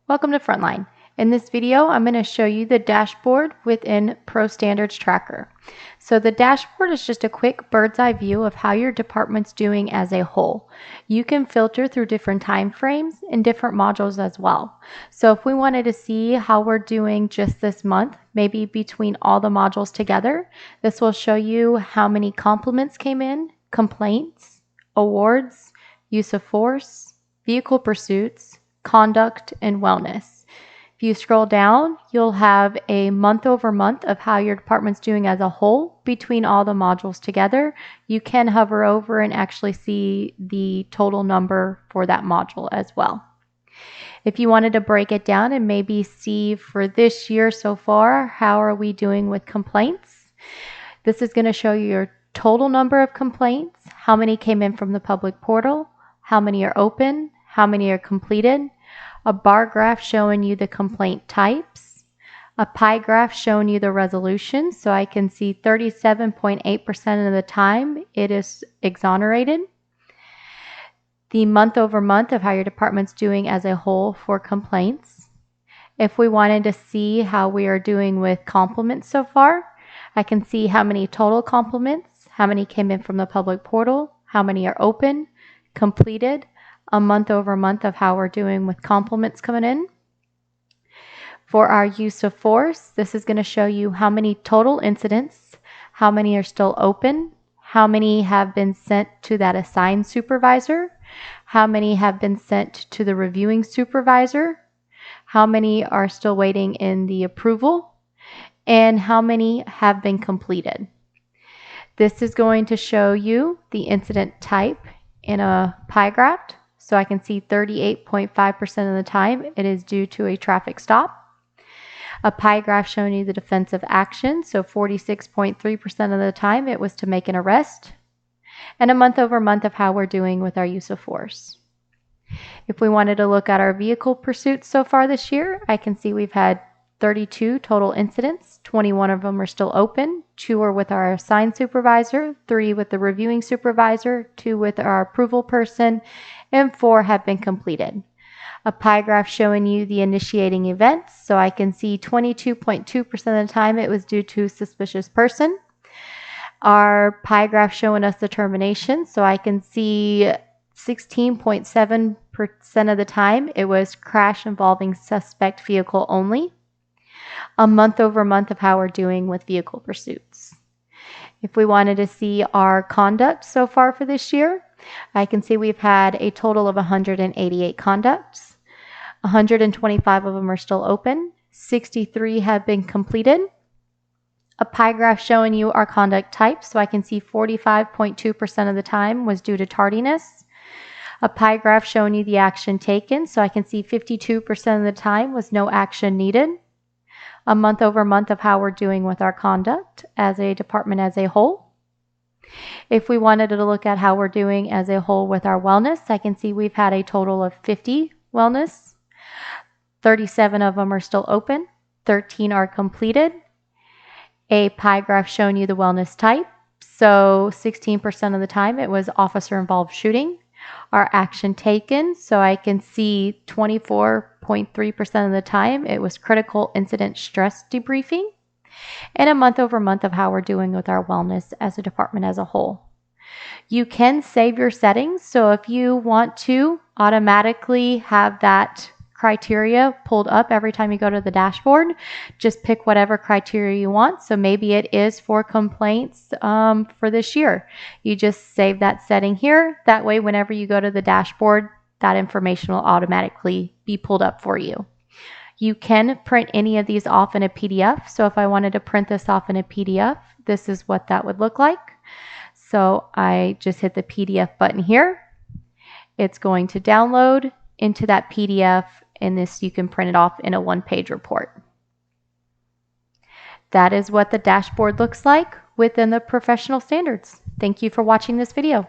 Welcome to Frontline. In this video, I'm going to show you the dashboard within Pro Standards Tracker. So the dashboard is just a quick bird's eye view of how your department's doing as a whole. You can filter through different time frames and different modules as well. So if we wanted to see how we're doing just this month, maybe between all the modules together, this will show you how many compliments came in, complaints, awards, use of force, vehicle pursuits, conduct, and wellness. If you scroll down, you'll have a month over month of how your department's doing as a whole between all the modules together. You can hover over and actually see the total number for that module as well. If you wanted to break it down and maybe see for this year so far, how are we doing with complaints? This is going to show you your total number of complaints, how many came in from the public portal, how many are open, how many are completed, a bar graph showing you the complaint types, a pie graph showing you the resolution, so I can see 37.8% of the time it is exonerated. The month over month of how your department's doing as a whole for complaints. If we wanted to see how we are doing with compliments so far, I can see how many total compliments, how many came in from the public portal, how many are open, completed, a month over month of how we're doing with compliments coming in. For our use of force, this is going to show you how many total incidents, how many are still open, how many have been sent to that assigned supervisor, how many have been sent to the reviewing supervisor, how many are still waiting in the approval, and how many have been completed. This is going to show you the incident type in a pie graph. So I can see 38.5% of the time it is due to a traffic stop. A pie graph showing you the defensive action, so 46.3% of the time it was to make an arrest. And a month over month of how we're doing with our use of force. If we wanted to look at our vehicle pursuits so far this year, I can see we've had 32 total incidents, 21 of them are still open, 2 are with our assigned supervisor, 3 with the reviewing supervisor, 2 with our approval person, and 4 have been completed. A pie graph showing you the initiating events, so I can see 22.2% of the time it was due to suspicious person. Our pie graph showing us the termination, so I can see 16.7% of the time it was crash involving suspect vehicle only. A month over month of how we're doing with vehicle pursuits. If we wanted to see our conduct so far for this year, I can see we've had a total of 188 conducts. 125 of them are still open. 63 have been completed. A pie graph showing you our conduct type, so I can see 45.2% of the time was due to tardiness. A pie graph showing you the action taken, so I can see 52% of the time was no action needed. A month over month of how we're doing with our conduct as a department as a whole. If we wanted to look at how we're doing as a whole with our wellness, I can see we've had a total of 50 wellness. 37 of them are still open. 13 are completed. A pie graph showing you the wellness type. So 16% of the time it was officer involved shooting. Our action taken, so I can see 24.3% of the time it was critical incident stress debriefing, and a month over month of how we're doing with our wellness as a department as a whole. You can save your settings, so if you want to automatically have that criteria pulled up every time you go to the dashboard, just pick whatever criteria you want. So maybe it is for complaints for this year. You just save that setting here. That way, whenever you go to the dashboard, that information will automatically be pulled up for you. You can print any of these off in a PDF. So if I wanted to print this off in a PDF, this is what that would look like. So I just hit the PDF button here. It's going to download into that PDF, and this you can print it off in a one-page report. That is what the dashboard looks like within the professional standards. Thank you for watching this video.